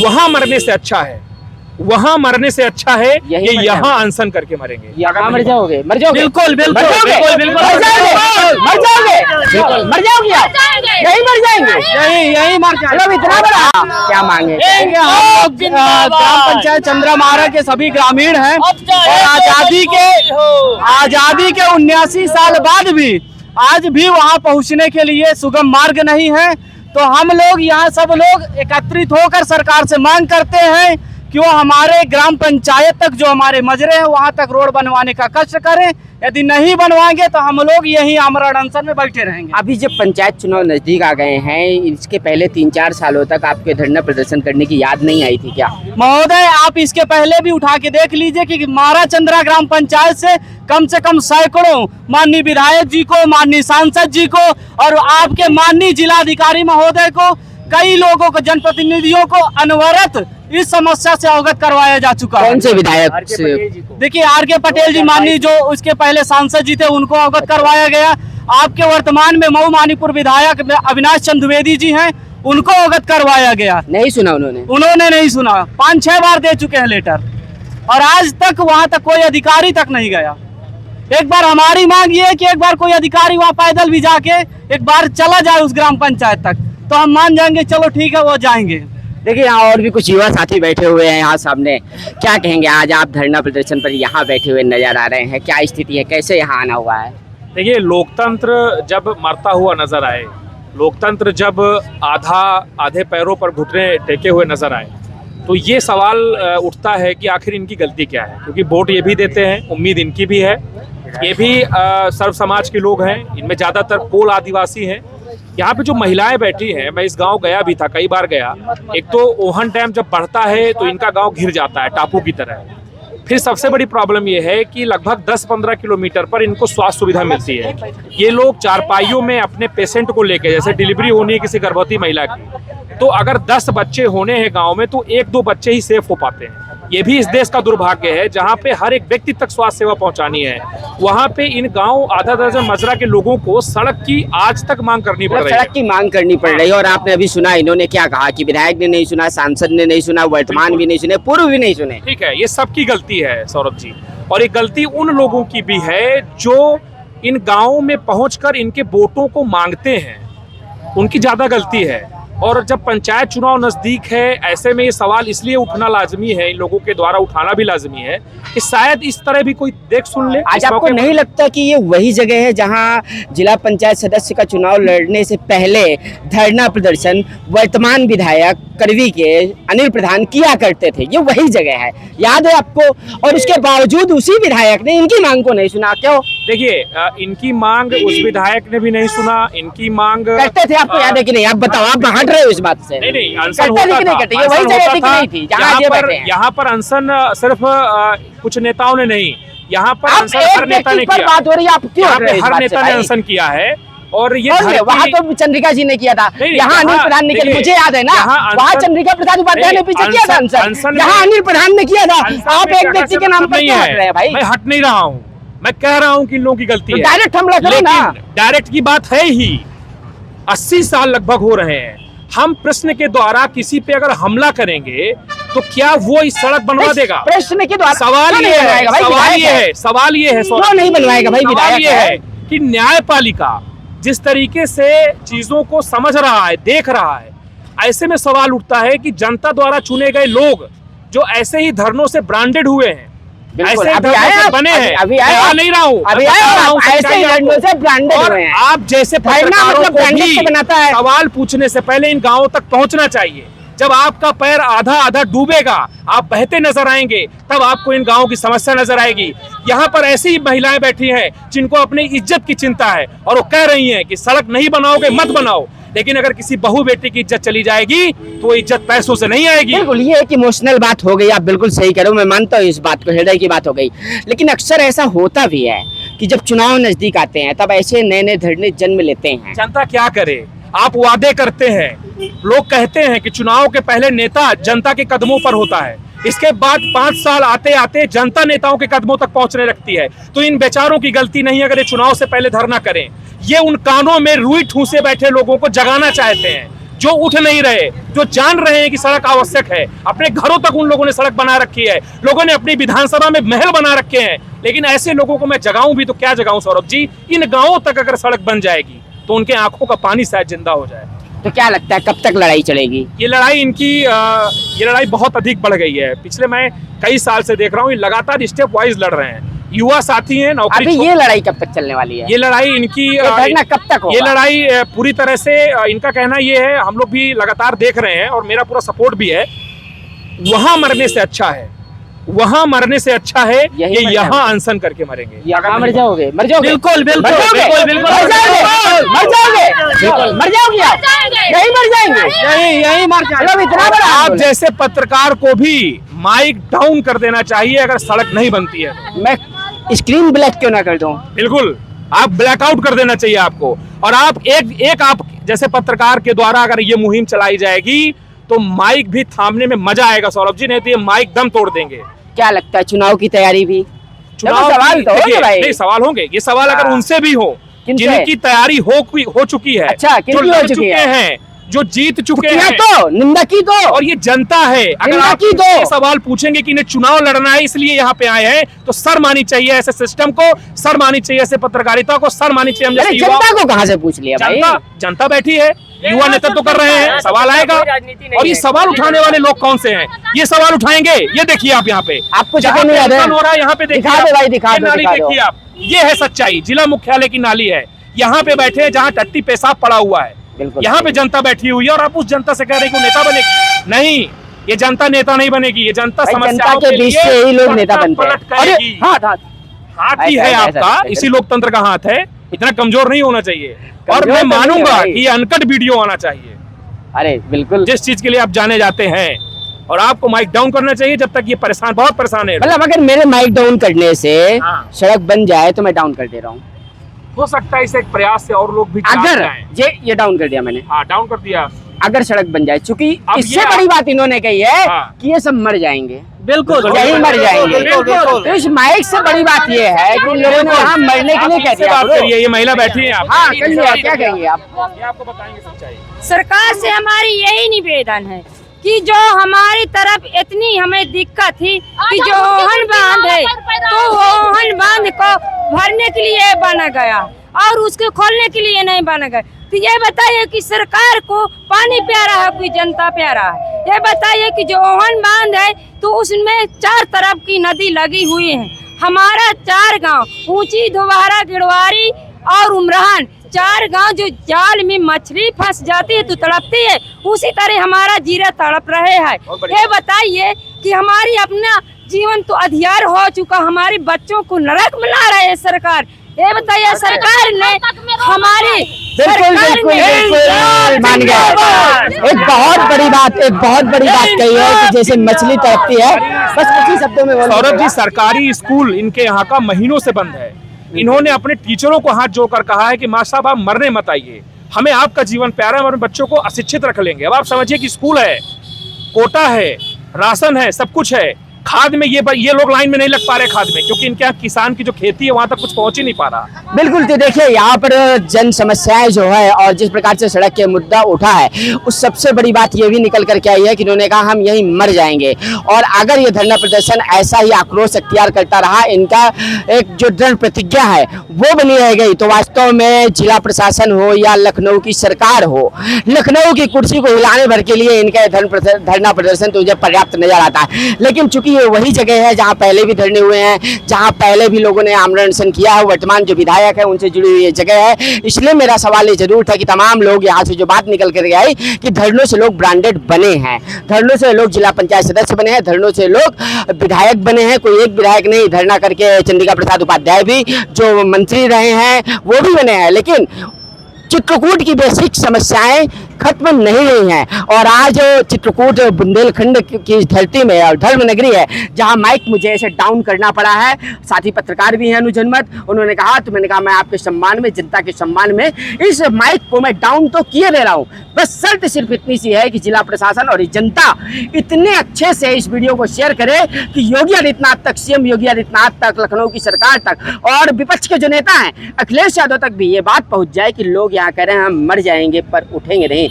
वहां मरने से अच्छा है, वहां मरने से अच्छा है ये यहाँ अनशन करके मरेंगे। यहाँ मर जाओगे, मर जाओगे, बिल्कुल बिल्कुल बिल्कुल मर जाओगे आप, यही मर जाएंगे, यही मर जाएंगे। इतना बड़ा क्या मांगे? हम लोग ग्राम पंचायत चंद्रमारा के सभी ग्रामीण हैं और आजादी के 79 साल बाद भी आज भी वहां पहुंचने के लिए सुगम मार्ग नहीं है। तो हम लोग यहाँ सब लोग एकत्रित होकर सरकार से मांग करते हैं कि वो हमारे ग्राम पंचायत तक जो हमारे मजरे हैं वहां तक रोड बनवाने का कष्ट करें। यदि नहीं बनवाएंगे तो हम लोग यही आमरण अनशन में बैठे रहेंगे। अभी जब पंचायत चुनाव नजदीक आ गए हैं, इसके पहले 3-4 सालों तक आपके धरना प्रदर्शन करने की याद नहीं आई थी क्या? महोदय, आप इसके पहले भी उठा के देख लीजिए कि मारा चंद्रा ग्राम पंचायत से कम सैकड़ों माननीय विधायक जी को, माननीय सांसद जी को और आपके माननीय जिलाधिकारी महोदय को, कई लोगों को, जनप्रतिनिधियों को अनवरत इस समस्या से अवगत करवाया जा चुका है। कौन से विधायक? देखिए, आर.के. पटेल जी माननीय जो उसके पहले सांसद जी थे उनको अवगत करवाया गया। आपके वर्तमान में मऊ मानीपुर विधायक अविनाश चंद्र द्विवेदी जी हैं, उनको अवगत करवाया गया। नहीं सुना उन्होंने नहीं सुना। 5-6 बार दे चुके हैं लेटर और आज तक वहां तक कोई अधिकारी तक नहीं गया। एक बार हमारी मांग ये है कि एक बार कोई अधिकारी वहां पैदल भी जाके एक बार चला जाए उस ग्राम पंचायत तक, तो हम मान जाएंगे, चलो ठीक है वो जाएंगे। देखिए, यहाँ और भी कुछ युवा साथी बैठे हुए हैं यहाँ सामने। क्या कहेंगे, आज आप धरना प्रदर्शन पर यहाँ बैठे हुए नजर आ रहे हैं, क्या स्थिति है, कैसे यहाँ आना हुआ है? देखिए, लोकतंत्र जब मरता हुआ नजर आए, लोकतंत्र जब आधे पैरों पर घुटने टेके हुए नजर आए, तो ये सवाल उठता है कि आखिर इनकी गलती क्या है। क्योंकि वोट ये भी देते हैं, उम्मीद इनकी भी है, ये भी सर्व समाज के लोग हैं, इनमें ज़्यादातर कोल आदिवासी हैं। यहाँ पे जो महिलाएं बैठी हैं, मैं इस गांव गया भी था, कई बार गया। एक तो ओहन डैम जब बढ़ता है तो इनका गांव घिर जाता है टापू की तरह। फिर सबसे बड़ी प्रॉब्लम ये है कि लगभग 10-15 किलोमीटर पर इनको स्वास्थ्य सुविधा मिलती है। ये लोग चारपाइयों में अपने पेशेंट को लेके, जैसे डिलीवरी होनी है किसी गर्भवती महिला की, तो अगर 10 बच्चे होने हैं गांव में तो 1-2 बच्चे ही सेफ हो पाते हैं। ये भी इस देश का दुर्भाग्य है, जहां पे हर एक व्यक्ति तक स्वास्थ्य सेवा पहुंचानी है, वहां पे इन गांव आधा दर्जन मजरा के लोगों को सड़क की आज तक मांग करनी पड़ रही है। सड़क की मांग करनी पड़ रही है। और आपने अभी सुना इन्होंने क्या कहा कि विधायक ने नहीं सुना, सांसद ने नहीं सुना, वर्तमान भी नहीं सुने, पूर्व भी नहीं सुने। ठीक है, ये सबकी गलती है सौरभ जी, और ये गलती उन लोगों की भी है जो इन गाँवों में पहुँच इनके वोटों को मांगते हैं, उनकी ज्यादा गलती है। और जब पंचायत चुनाव नजदीक है, ऐसे में ये सवाल इसलिए उठना लाजमी है, इन लोगों के द्वारा उठाना भी लाजमी है कि शायद इस तरह भी कोई देख सुन ले। आज आपको नहीं लगता कि ये वही जगह है जहां जिला पंचायत सदस्य का चुनाव लड़ने से पहले धरना प्रदर्शन वर्तमान विधायक करवी के अनिल प्रधान किया करते थे? ये वही जगह है, याद है आपको? और उसके बावजूद उसी विधायक ने इनकी मांग को नहीं सुना, क्यों? देखिए, इनकी मांग उस विधायक ने भी नहीं सुना, इनकी मांग करते थे, आपको याद है कि नहीं? आप बताओ, आप हट रहे हो इस बात से। नहीं, अनशन होता था। यहाँ पर अनशन सिर्फ कुछ नेताओं ने नहीं, यहाँ पर अनशन हर नेता ने किया। बात हो रही है, आप क्यों हर नेता ने अनशन किया है। और ये वहाँ तो चंद्रिका जी ने किया था, यहाँ अनिल प्रधान ने किया, मुझे याद है ना, वहाँ चंद्रिका प्रसाद उपाध्याय ने पीछे किया था अनशन, यहाँ अनिल प्रधान ने किया था। आप एक व्यक्ति के नाम पर क्यों हट रहे हैं भाई? मैं हट नहीं रहा हूँ, मैं कह रहा हूँ कि इन लोगों की गलती है। डायरेक्ट हमला करो ना। डायरेक्ट की बात है ही, 80 साल लगभग हो रहे हैं। हम प्रश्न के द्वारा किसी पे अगर हमला करेंगे तो क्या वो इस सड़क बनवा देगा? प्रश्न के द्वारा सवाल ये है, सवाल ये है, क्यों नहीं बनवाएगा भाई? सवाल ये है कि न्यायपालिका जिस तरीके से चीजों को समझ रहा है, देख रहा है, ऐसे में सवाल उठता है कि जनता द्वारा चुने गए लोग जो ऐसे ही धरनों से ब्रांडेड हुए हैं, ऐसे बने हैं, अभी नहीं रहा हूँ, आप जैसे पत्रकारों को भी सवाल पूछने से पहले इन गांवों तक पहुंचना चाहिए। जब आपका पैर आधा डूबेगा, आप बहते नजर आएंगे, तब आपको इन गांवों की समस्या नजर आएगी। यहाँ पर ऐसी महिलाएं बैठी हैं जिनको अपनी इज्जत की चिंता है और वो कह रही हैं कि सड़क नहीं बनाओगे मत बनाओ, लेकिन अगर किसी बहू बेटी की इज्जत चली जाएगी तो वो इज्जत पैसों से नहीं आएगी। बिल्कुल, ये एक इमोशनल बात हो गई, आप बिल्कुल सही कह रहे हो, मैं मानता हूँ इस बात को, हृदय की बात हो गई। लेकिन अक्सर ऐसा होता भी है कि जब चुनाव नजदीक आते हैं तब ऐसे नए नए धरने जन्म लेते हैं। जनता क्या करे? आप वादे करते हैं, लोग कहते हैं कि चुनाव के पहले नेता जनता के कदमों पर होता है, इसके बाद 5 साल आते आते जनता नेताओं के कदमों तक पहुंचने लगती है। तो इन बेचारों की गलती नहीं अगर ये चुनाव से पहले धरना करें। ये उन कानों में रुई ठूसे बैठे लोगों को जगाना चाहते हैं जो उठ नहीं रहे, जो जान रहे हैं कि सड़क आवश्यक है, अपने घरों तक उन लोगों ने सड़क बना रखी है, लोगों ने अपनी विधानसभा में महल बना रखे हैं, लेकिन ऐसे लोगों को मैं जगाऊं भी तो क्या जगाऊं सौरभ जी। इन गांवों तक अगर सड़क बन जाएगी तो उनके आंखों का पानी शायद जिंदा हो जाए। तो क्या लगता है कब तक लड़ाई चलेगी? ये लड़ाई बहुत अधिक बढ़ गई है। पिछले मैं कई साल से देख रहा हूँ, ये लगातार स्टेप वाइज लड़ रहे हैं। युवा साथी हैं, नौकरी अभी ये लड़ाई कब तक चलने वाली है? ये लड़ाई इनकी धरना कब तक होगा? ये लड़ाई पूरी तरह से इनका कहना ये है, हम लोग भी लगातार देख रहे हैं और मेरा पूरा सपोर्ट भी है, वहां मरने से अच्छा है, वहां मरने से अच्छा है ये यहाँ अनशन करके मरेंगे। यहाँ मर जाओगे? मर जाओगे? बिल्कुल बिल्कुल बिल्कुल बिल्कुल मर जाओगे मर जाओगे आप? यही मर जाएंगे? यही मर जाएंगे। मतलब इतना बड़ा आप आंदोलन। जैसे पत्रकार को भी माइक डाउन कर देना चाहिए अगर सड़क नहीं बनती है तो। मैं स्क्रीन ब्लैक क्यों ना कर दूं? बिल्कुल, आप ब्लैकआउट कर देना चाहिए आपको। और आप एक आप जैसे पत्रकार के द्वारा अगर ये मुहिम चलाई जाएगी तो माइक भी थामने में मजा आएगा सौरभ जी, नहीं तो ये माइक दम तोड़ देंगे। क्या लगता है चुनाव की तैयारी भी? चुनाव सवाल तो देखिए, होंगे भाई। नहीं सवाल होंगे, ये सवाल अगर हाँ। उनसे भी हो किनसे? जिनकी तैयारी हो चुकी है, अच्छा, जो किनकी हो लड़ चुकी चुके है? हैं, जो जीत चुके किया हैं, तो निंदा की तो और ये जनता है। अगर निंदा आप की दो। ये सवाल पूछेंगे कि इन्हें चुनाव लड़ना है इसलिए यहाँ पे आए हैं, तो सर मानी चाहिए ऐसे सिस्टम को, सर मानी चाहिए ऐसे पत्रकारिता को, सर मानी चाहिए हम अरे जैसे युवा। जनता को कहाँ से पूछ लिया भाई? जनता बैठी है, युवा नेतृत्व तो कर रहे हैं, सवाल आएगा। और ये सवाल उठाने वाले लोग कौन से हैं? ये सवाल उठाएंगे, ये देखिए आप यहाँ पे आपको जहाँ जगह नहीं पे याद है? आंदोलन हो रहा है, यहाँ पे देखिए दिखा दो आप। भाई, दिखा ये दो, नाली दिखा दो। देखिए आप, ये है सच्चाई, जिला मुख्यालय की नाली है। यहाँ पे बैठे हैं जहाँ टट्टी पेशाब पड़ा हुआ है, बिल्कुल यहाँ पे जनता बैठी हुई है और आप उस जनता से कह रहे हैं कि नेता बनेगी। नहीं, ये जनता नेता नहीं बनेगी, ये जनता भाई, जनता समस्याओं के बीच से ही लोग नेता बनते पलट हैं। अरे करेगी। हाथ हाथ हाथ ही ऐसा, है ऐसा, आपका, ऐसा। इसी लोकतंत्र का हाथ है, इतना कमजोर नहीं होना चाहिए। और कमजोर मैं तो नहीं है मानूंगा भाई। कि ये अनकट वीडियो आना चाहिए, अरे बिल्कुल। जिस चीज के लिए आप जाने जाते हैं, और आपको माइक डाउन करना चाहिए जब तक ये बहुत परेशान है। मतलब अगर मेरे माइक डाउन करने से हाँ। सड़क बन जाए तो मैं डाउन कर दे रहा हूँ। हो सकता है इसे एक प्रयास से और लोग भी अगर जाएं। ये डाउन कर दिया मैंने, हाँ, डाउन कर दिया। अगर सड़क बन जाए, चूंकि अब इससे ये बड़ी बात इन्होंने कही है हाँ। कि ये सब मर जाएंगे, बिल्कुल यही मर जाएंगे। बिल्कुल। तो इस माइक से बड़ी बात ये है कि इन लोगों ने यहाँ मरने के लिए कह से दिया। बात करिए, ये महिला बैठी है आप। हाँ कहिए, क्या कहेंगे आप? ये आपको बताएंगे सच्चाई। सरकार से हमारी यही निवेदन है कि जो हमारी तरफ इतनी हमें दिक्कत थी कि जो ओहन बांध है तो वो ओहन बांध को भरने के लिए बना गया और उसके खोलने के लिए नहीं बना गया। तो ये बताइए कि सरकार को पानी प्यारा है कि जनता प्यारा है? ये बताइए कि जो ओहन बांध है तो उसमें 4 तरफ की नदी लगी हुई है। हमारा 4 गांव ऊंची, दोबारा, गिरवारी और उमरान, 4 गांव जो जाल में मछली फंस जाती है तो तड़पती है, उसी तरह हमारा जीरा तड़प रहे हैं। ये बताइए कि हमारी अपना जीवन तो अधियार हो चुका, हमारे बच्चों को नरक बना रहे है सरकार। ये बताइए सरकार ने हमारी बिल्कुल बिल्कुल बिल्कुल मान गया। एक बहुत बड़ी बात कही है कि जैसे मछली तड़पती है, बस कुछ ही शब्दों में बोल सौरभ जी, सरकारी स्कूल इनके यहाँ का महीनों से बंद है। इन्होंने अपने टीचरों को हाथ जोड़कर कहा है कि मास्टर साहब आप मरने मत आइए, हमें आपका जीवन प्यारा है, हम अपने बच्चों को अशिक्षित रख लेंगे। अब आप समझिए कि स्कूल है, कोटा है, राशन है, सब कुछ है। खाद में ये लोग लाइन में नहीं लग पा रहे खाद में, क्योंकि इनके यहाँ किसान की जो खेती है वहां तक कुछ पहुंच ही नहीं पा रहा। बिल्कुल। तो देखिए यहाँ पर जन समस्याएं जो है और जिस प्रकार से सड़क के मुद्दा उठा है, उस सबसे बड़ी बात ये भी निकल करके आई है कि इन्होंने कहा हम यहीं मर जाएंगे। और अगर ये धरना प्रदर्शन ऐसा ही आक्रोश अख्तियार करता रहा, इनका एक जो दृढ़ प्रतिज्ञा है वो बनी रह गई, तो वास्तव में जिला प्रशासन हो या लखनऊ की सरकार हो, लखनऊ की कुर्सी को हिलाने भर के लिए इनका धरना प्रदर्शन तो मुझे पर्याप्त नजर आता है। लेकिन चूंकि ये वही जगह है जहां पहले भी धरने हुए हैं, जहां पहले भी लोगों ने आमरण अनशन किया है, वर्तमान जो विधायक है उनसे जुड़ी हुई ये जगह है, इसलिए मेरा सवाल ये जरूर था कि तमाम लोग यहाँ से जो बात निकल कर आई कि धरनों से लोग ब्रांडेड बने हैं, धरनों से लोग जिला पंचायत सदस्य बने हैं, धरनों से लोग विधायक बने हैं। कोई एक विधायक नहीं, धरना करके चंद्रिका प्रसाद उपाध्याय भी जो मंत्री रहे हैं वो भी बने हैं। लेकिन चित्रकूट की बेसिक समस्याएं खत्म नहीं हुई हैं। और आज चित्रकूट बुंदेलखंड की धरती में और धर्म नगरी है, जहां माइक मुझे ऐसे डाउन करना पड़ा है। साथी पत्रकार भी हैं अनुज हनुमत, उन्होंने कहा, तो मैंने कहा मैं आपके सम्मान में, जनता के सम्मान में इस माइक को मैं डाउन तो किए दे रहा हूं, बस शर्त सिर्फ इतनी सी है कि जिला प्रशासन और जनता इतने अच्छे से इस वीडियो को शेयर करे कि योगी आदित्यनाथ तक, सीएम योगी आदित्यनाथ तक, लखनऊ की सरकार तक और विपक्ष के जो नेता हैं अखिलेश यादव तक भी ये बात पहुंच जाए कि लोग यहाँ कह रहे हैं हम मर जाएंगे पर उठेंगे नहीं।